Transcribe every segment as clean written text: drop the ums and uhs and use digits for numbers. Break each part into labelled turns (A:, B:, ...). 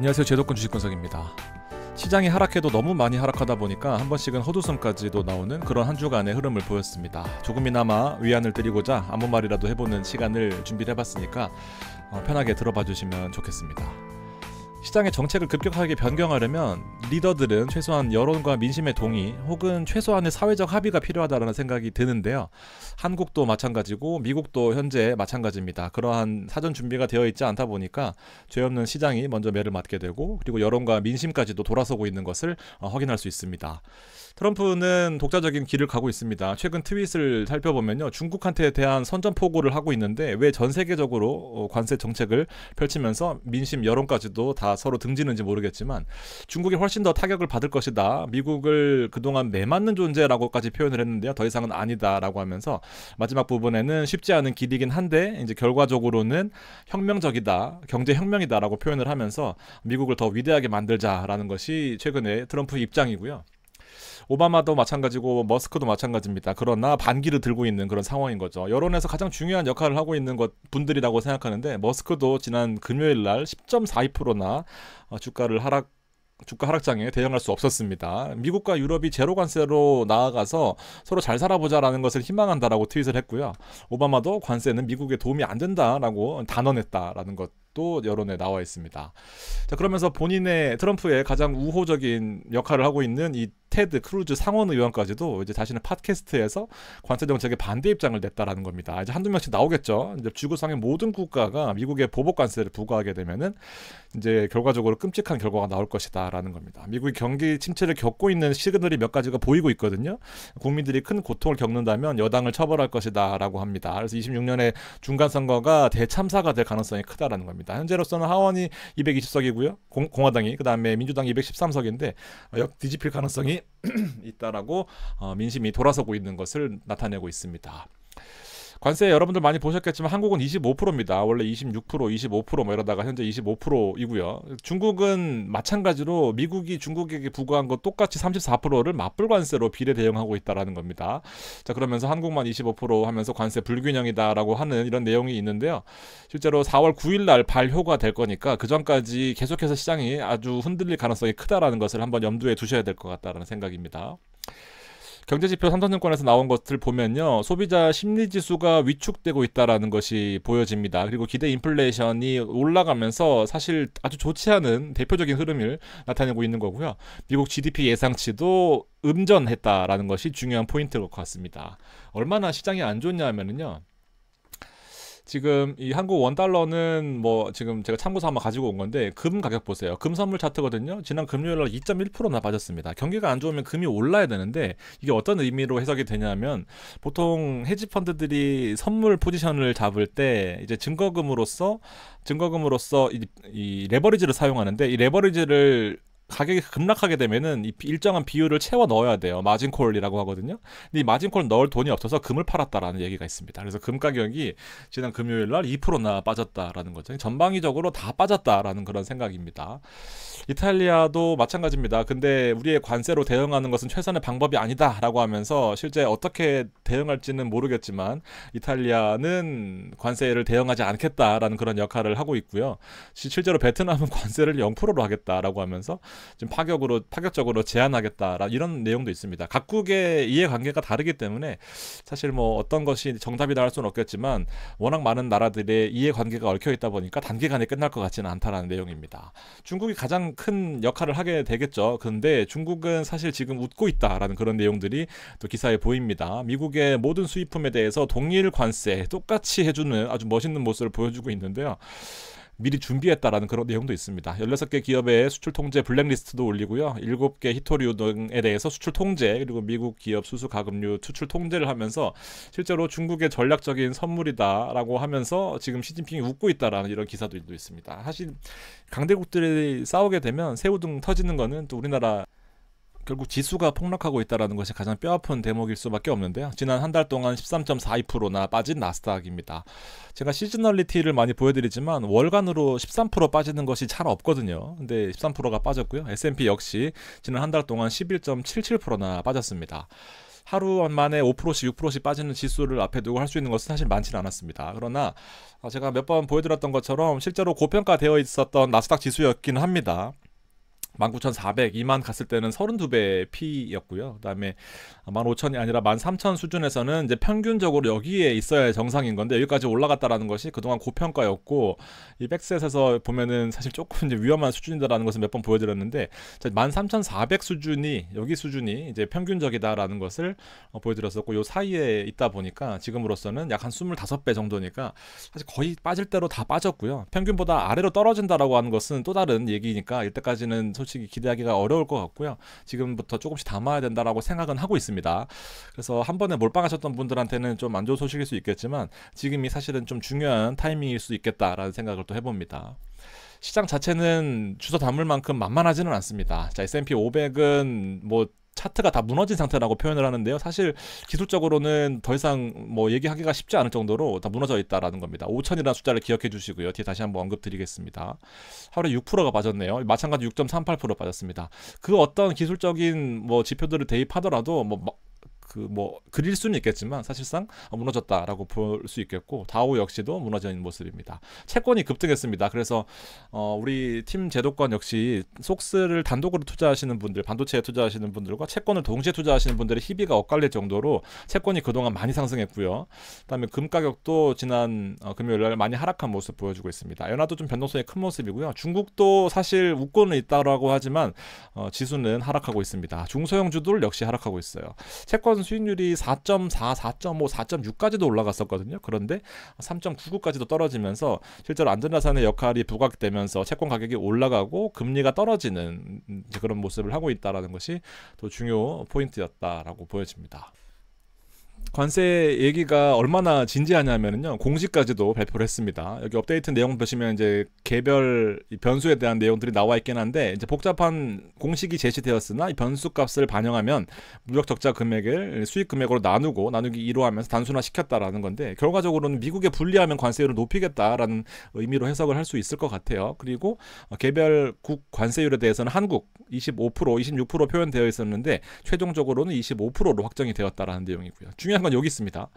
A: 안녕하세요. 제도권 주식분석입니다. 시장이 하락해도 너무 많이 하락하다 보니까 한 번씩은 헛웃음까지도 나오는 그런 한 주간의 흐름을 보였습니다. 조금이나마 위안을 드리고자 아무 말이라도 해보는 시간을 준비를 해봤으니까 편하게 들어봐 주시면 좋겠습니다. 시장의 정책을 급격하게 변경하려면 리더들은 최소한 여론과 민심의 동의 혹은 최소한의 사회적 합의가 필요하다는 생각이 드는데요. 한국도 마찬가지고 미국도 현재 마찬가지입니다. 그러한 사전 준비가 되어 있지 않다 보니까 죄 없는 시장이 먼저 매를 맞게 되고 그리고 여론과 민심까지도 돌아서고 있는 것을 확인할 수 있습니다. 트럼프는 독자적인 길을 가고 있습니다. 최근 트윗을 살펴보면요, 중국한테 대한 선전포고를 하고 있는데 왜 전 세계적으로 관세 정책을 펼치면서 민심 여론까지도 다 서로 등지는지 모르겠지만 중국이 훨씬 더 타격을 받을 것이다, 미국을 그동안 매맞는 존재라고까지 표현을 했는데요, 더 이상은 아니다라고 하면서 마지막 부분에는 쉽지 않은 길이긴 한데 이제 결과적으로는 혁명적이다, 경제혁명이다라고 표현을 하면서 미국을 더 위대하게 만들자라는 것이 최근에 트럼프 입장이고요. 오바마도 마찬가지고 머스크도 마찬가지입니다. 그러나 반기를 들고 있는 그런 상황인 거죠. 여론에서 가장 중요한 역할을 하고 있는 분들이라고 생각하는데, 머스크도 지난 금요일 날 10.42%나 주가 하락장에 대응할 수 없었습니다. 미국과 유럽이 제로 관세로 나아가서 서로 잘 살아보자라는 것을 희망한다라고 트윗을 했고요. 오바마도 관세는 미국에 도움이 안 된다라고 단언했다라는 것도 여론에 나와 있습니다. 자, 그러면서 트럼프의 가장 우호적인 역할을 하고 있는 이 테드 크루즈 상원 의원까지도 이제 자신의 팟캐스트에서 관세 정책에 반대 입장을 냈다라는 겁니다. 이제 한두 명씩 나오겠죠. 이제 지구상의 모든 국가가 미국의 보복 관세를 부과하게 되면은 이제 결과적으로 끔찍한 결과가 나올 것이다라는 겁니다. 미국이 경기 침체를 겪고 있는 시그널이 몇 가지가 보이고 있거든요. 국민들이 큰 고통을 겪는다면 여당을 처벌할 것이다라고 합니다. 그래서 26년에 중간 선거가 대참사가 될 가능성이 크다라는 겁니다. 현재로서는 하원이 220석이고요. 공화당이, 그다음에 민주당이 213석인데 뒤집힐 가능성이 있다라고 민심이 돌아서고 있는 것을 나타내고 있습니다. 관세 여러분들 많이 보셨겠지만 한국은 25%입니다. 원래 26%, 25% 이러다가 현재 25%이고요. 중국은 마찬가지로 미국이 중국에게 부과한 것 똑같이 34%를 맞불 관세로 비례 대응하고 있다라는 겁니다. 자, 그러면서 한국만 25% 하면서 관세 불균형이다라고 하는 이런 내용이 있는데요. 실제로 4월 9일 날 발효가 될 거니까 그 전까지 계속해서 시장이 아주 흔들릴 가능성이 크다라는 것을 한번 염두에 두셔야 될 것 같다는 생각입니다. 경제지표 삼성증권에서 나온 것을 보면요, 소비자 심리지수가 위축되고 있다는 것이 보여집니다. 그리고 기대 인플레이션이 올라가면서 사실 아주 좋지 않은 대표적인 흐름을 나타내고 있는 거고요. 미국 GDP 예상치도 음전했다라는 것이 중요한 포인트일 것 같습니다. 얼마나 시장이 안 좋냐 하면은요, 지금 이 한국 원달러는 지금 제가 참고 삼아 가지고 온 건데, 금 가격 보세요. 금 선물 차트거든요. 지난 금요일 날 2.1%나 빠졌습니다. 경기가 안 좋으면 금이 올라야 되는데 이게 어떤 의미로 해석이 되냐면, 보통 헤지 펀드들이 선물 포지션을 잡을 때 이제 증거금으로서 이 레버리지를 사용하는데, 이 레버리지를 가격이 급락하게 되면은 일정한 비율을 채워 넣어야 돼요. 마진콜이라고 하거든요. 근데 이 마진콜 넣을 돈이 없어서 금을 팔았다라는 얘기가 있습니다. 그래서 금 가격이 지난 금요일 날 2%나 빠졌다라는 거죠. 전방위적으로 다 빠졌다라는 그런 생각입니다. 이탈리아도 마찬가지입니다. 근데 우리의 관세로 대응하는 것은 최선의 방법이 아니다라고 하면서 실제 어떻게 대응할지는 모르겠지만 이탈리아는 관세를 대응하지 않겠다라는 그런 역할을 하고 있고요. 실제로 베트남은 관세를 0%로 하겠다라고 하면서 지금 파격적으로 제한하겠다, 이런 내용도 있습니다. 각국의 이해관계가 다르기 때문에 사실 어떤 것이 정답이다 할 수는 없겠지만 워낙 많은 나라들의 이해관계가 얽혀 있다 보니까 단기간에 끝날 것 같지는 않다라는 내용입니다. 중국이 가장 큰 역할을 하게 되겠죠. 그런데 중국은 사실 지금 웃고 있다라는 그런 내용들이 또 기사에 보입니다. 미국의 모든 수입품에 대해서 동일 관세 똑같이 해주는 아주 멋있는 모습을 보여주고 있는데요. 미리 준비했다라는 그런 내용도 있습니다. 16개 기업의 수출 통제 블랙리스트도 올리고요. 7개 히토류 등에 대해서 수출 통제, 그리고 미국 기업 수수 가금류 수출 통제를 하면서 실제로 중국의 전략적인 선물이다라고 하면서 지금 시진핑이 웃고 있다라는 이런 기사들도 있습니다. 사실 강대국들이 싸우게 되면 새우등 터지는 거는 또 우리나라 결국 지수가 폭락하고 있다는 것이 가장 뼈아픈 대목일 수밖에 없는데요. 지난 한 달 동안 13.42%나 빠진 나스닥입니다. 제가 시즈널리티를 많이 보여드리지만 월간으로 13% 빠지는 것이 잘 없거든요. 근데 13%가 빠졌고요. S&P 역시 지난 한 달 동안 11.77%나 빠졌습니다. 하루 만에 5%씩 6%씩 빠지는 지수를 앞에 두고 할 수 있는 것은 사실 많지는 않았습니다. 그러나 제가 몇 번 보여드렸던 것처럼 실제로 고평가되어 있었던 나스닥 지수였기는 합니다. 19,400, 2만 갔을 때는 32배 P였고요. 그다음에 15,000이 아니라 13,000 수준에서는 이제 평균적으로 여기에 있어야 정상인 건데 여기까지 올라갔다라는 것이 그동안 고평가였고, 이 백셋에서 보면은 사실 조금 이제 위험한 수준이다라는 것을 몇 번 보여드렸는데 13,400 수준이 여기 수준이 이제 평균적이다라는 것을 보여드렸었고, 요 사이에 있다 보니까 지금으로서는 약 한 25배 정도니까 사실 거의 빠질 대로 다 빠졌고요. 평균보다 아래로 떨어진다라고 하는 것은 또 다른 얘기니까 이때까지는 솔직히 기대하기가 어려울 것 같고요. 지금부터 조금씩 담아야 된다라고 생각은 하고 있습니다. 그래서 한 번에 몰빵하셨던 분들한테는 좀 안 좋은 소식일 수 있겠지만 지금이 사실은 좀 중요한 타이밍일 수 있겠다라는 생각을 또 해봅니다. 시장 자체는 주워 담을 만큼 만만하지는 않습니다. 자, S&P 500은 뭐 차트가 다 무너진 상태라고 표현을 하는데요. 사실 기술적으로는 더 이상 뭐 얘기하기가 쉽지 않을 정도로 다 무너져 있다라는 겁니다. 5천이라는 숫자를 기억해 주시고요. 뒤에 다시 한번 언급드리겠습니다. 하루에 6%가 빠졌네요. 마찬가지 6.38% 빠졌습니다. 그 어떤 기술적인 뭐 지표들을 대입하더라도 그릴 수는 있겠지만 사실상 무너졌다라고 볼 수 있겠고, 다우 역시도 무너져 있는 모습입니다. 채권이 급등했습니다. 그래서 우리 팀 제도권 역시 속스를 단독으로 투자하시는 분들, 반도체에 투자하시는 분들과 채권을 동시에 투자하시는 분들의 희비가 엇갈릴 정도로 채권이 그동안 많이 상승했고요. 그다음에 금 가격도 지난 금요일날 많이 하락한 모습 보여주고 있습니다. 엔화도 좀 변동성이 큰 모습이고요. 중국도 사실 웃고는 있다라고 하지만 지수는 하락하고 있습니다. 중소형주들 역시 하락하고 있어요. 채권 수익률이 4.4, 4.5, 4.6까지도 올라갔었거든요. 그런데 3.99까지도 떨어지면서 실제로 안전자산의 역할이 부각되면서 채권 가격이 올라가고 금리가 떨어지는 그런 모습을 하고 있다는 것이 또 중요 포인트였다라고 보여집니다. 관세 얘기가 얼마나 진지하냐면요, 공시까지도 발표를 했습니다. 여기 업데이트 내용 보시면 이제 개별 변수에 대한 내용들이 나와 있긴 한데, 이제 복잡한 공식이 제시되었으나 이 변수 값을 반영하면 무역 적자 금액을 수익 금액으로 나누기 2로 하면서 단순화 시켰다라는 건데, 결과적으로는 미국에 분리하면 관세율을 높이겠다라는 의미로 해석을 할 수 있을 것 같아요. 그리고 개별국 관세율에 대해서는 한국 25%, 26% 표현되어 있었는데 최종적으로는 25%로 확정이 되었다라는 내용이고요. 중요한 건 여기 있습니다.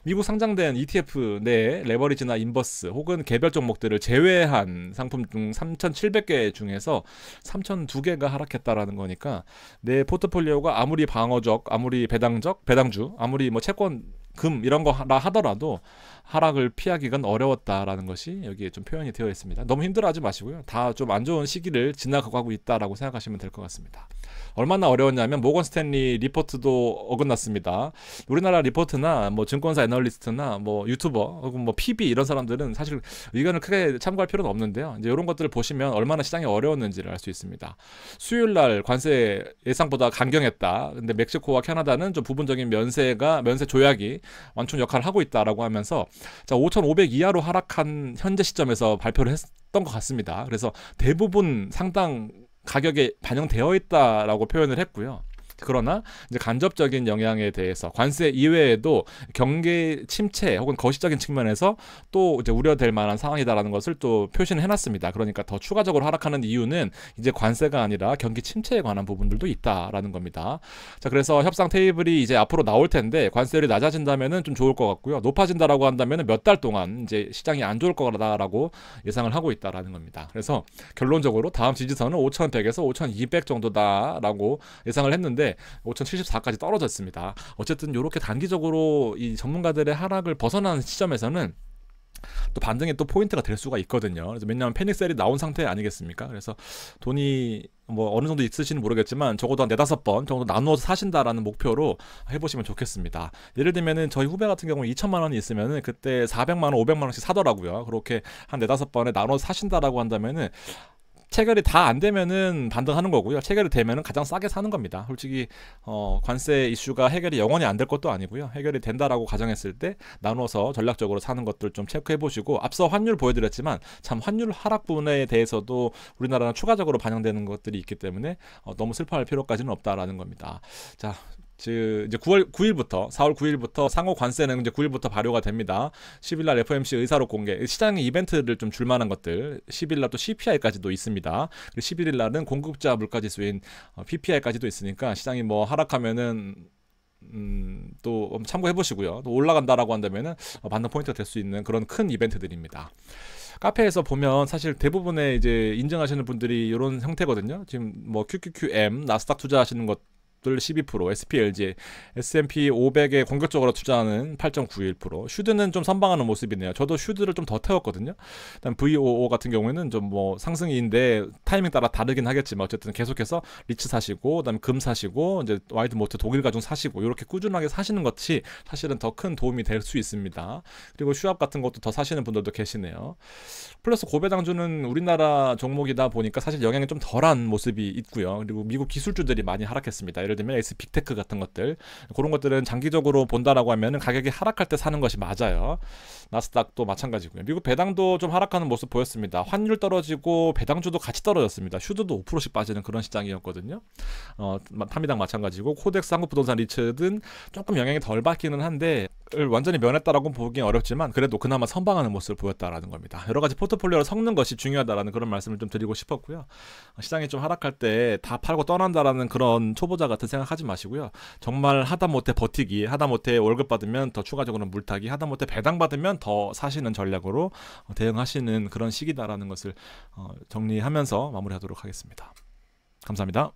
A: 미국 상장된 ETF 내에 레버리지나 인버스 혹은 개별 종목들을 제외한 상품 중 3,700개 중에서 3,002개가 하락했다라는 거니까 내 포트폴리오가 아무리 방어적, 아무리 배당주, 아무리 뭐 채권, 금 이런 거라 하더라도 하락을 피하기가 어려웠다라는 것이 여기에 좀 표현이 되어 있습니다. 너무 힘들어하지 마시고요. 다 좀 안 좋은 시기를 지나가고 있다라고 생각하시면 될 것 같습니다. 얼마나 어려웠냐면 모건 스탠리 리포트도 어긋났습니다. 우리나라 리포트나 뭐 증권사 애널리스트나 뭐 유튜버 혹은 뭐 PB 이런 사람들은 사실 의견을 크게 참고할 필요는 없는데요. 이제 이런 것들을 보시면 얼마나 시장이 어려웠는지를 알 수 있습니다. 수요일 날 관세 예상보다 강경했다. 근데 멕시코와 캐나다는 좀 부분적인 면세 조약이 완충 역할을 하고 있다라고 하면서 자, 5,500 이하로 하락한 현재 시점에서 발표를 했던 것 같습니다. 그래서 대부분 상당 가격에 반영되어 있다라고 표현을 했고요. 그러나 이제 간접적인 영향에 대해서 관세 이외에도 경기 침체 혹은 거시적인 측면에서 또 이제 우려될 만한 상황이다라는 것을 또 표시는 해놨습니다. 그러니까 더 추가적으로 하락하는 이유는 이제 관세가 아니라 경기 침체에 관한 부분들도 있다라는 겁니다. 자, 그래서 협상 테이블이 이제 앞으로 나올 텐데 관세율이 낮아진다면은 좀 좋을 것 같고요. 높아진다라고 한다면은 몇 달 동안 이제 시장이 안 좋을 거다라고 예상을 하고 있다라는 겁니다. 그래서 결론적으로 다음 지지선은 5,100에서 5,200 정도다라고 예상을 했는데 5,074까지 떨어졌습니다. 어쨌든 이렇게 단기적으로 이 전문가들의 하락을 벗어나는 시점에서는 또 반등의 또 포인트가 될 수가 있거든요. 그래서 왜냐하면 패닉셀이 나온 상태 아니겠습니까? 그래서 돈이 뭐 어느 정도 있으시는 모르겠지만 적어도 한 4-5번 정도 나누어서 사신다라는 목표로 해보시면 좋겠습니다. 예를 들면은 저희 후배 같은 경우는 2천만 원이 있으면은 그때 400만 원, 500만 원씩 사더라고요. 그렇게 한 4-5번에 나눠서 사신다라고 한다면은 체결이 다 안 되면은 반등하는 거고요. 체결이 되면은 가장 싸게 사는 겁니다. 솔직히 관세 이슈가 해결이 영원히 안 될 것도 아니고요. 해결이 된다라고 가정했을 때 나눠서 전략적으로 사는 것들 좀 체크해 보시고, 앞서 환율 보여드렸지만 참 환율 하락 부분에 대해서도 우리나라는 추가적으로 반영되는 것들이 있기 때문에 너무 슬퍼할 필요까지는 없다라는 겁니다. 자, 이제 4월 9일부터 상호 관세는 이제 9일부터 발효가 됩니다. 10일날 FOMC 의사록 공개, 시장의 이벤트를 좀 줄만한 것들, 10일날 또 CPI까지도 있습니다. 그리고 11일날은 공급자 물가지수인 PPI까지도 있으니까 시장이 뭐 하락하면은 또 참고해 보시고요. 또 올라간다라고 한다면은 반등 포인트가 될 수 있는 그런 큰 이벤트들입니다. 카페에서 보면 사실 대부분의 이제 인증하시는 분들이 이런 형태거든요. 지금 뭐 QQQM, 나스닥 투자하시는 것들 12%, SPLG, S&P 500에 공격적으로 투자하는 8.91%, 슈드는 좀 선방하는 모습이네요. 저도 슈드를 좀 더 태웠거든요. 그다음 VOO 같은 경우에는 좀 뭐 상승인데 타이밍 따라 다르긴 하겠지만 어쨌든 계속해서 리츠 사시고, 그다음에 금 사시고, 이제 와이드 모트 독일 가중 사시고, 이렇게 꾸준하게 사시는 것이 사실은 더 큰 도움이 될 수 있습니다. 그리고 슈압 같은 것도 더 사시는 분들도 계시네요. 플러스 고배당주는 우리나라 종목이다 보니까 사실 영향이 좀 덜한 모습이 있고요. 그리고 미국 기술주들이 많이 하락했습니다. 예를 들면 빅테크 같은 것들, 그런 것들은 장기적으로 본다라고 하면은 가격이 하락할 때 사는 것이 맞아요. 나스닥도 마찬가지고요. 미국 배당도 좀 하락하는 모습 보였습니다. 환율 떨어지고 배당주도 같이 떨어졌습니다. 슈드도 5%씩 빠지는 그런 시장이었거든요. 타미당 마찬가지고, 코덱스 한국부동산 리츠는 조금 영향이 덜 받기는 한데 완전히 면했다라고 보기엔 어렵지만 그래도 그나마 선방하는 모습을 보였다라는 겁니다. 여러 가지 포트폴리오를 섞는 것이 중요하다라는 그런 말씀을 좀 드리고 싶었고요. 시장이 좀 하락할 때 다 팔고 떠난다라는 그런 초보자 같은 생각하지 마시고요. 정말 하다못해 버티기, 하다못해 월급 받으면 더 추가적으로 물타기, 하다못해 배당 받으면 더 사시는 전략으로 대응하시는 그런 시기다라는 것을 정리하면서 마무리하도록 하겠습니다. 감사합니다.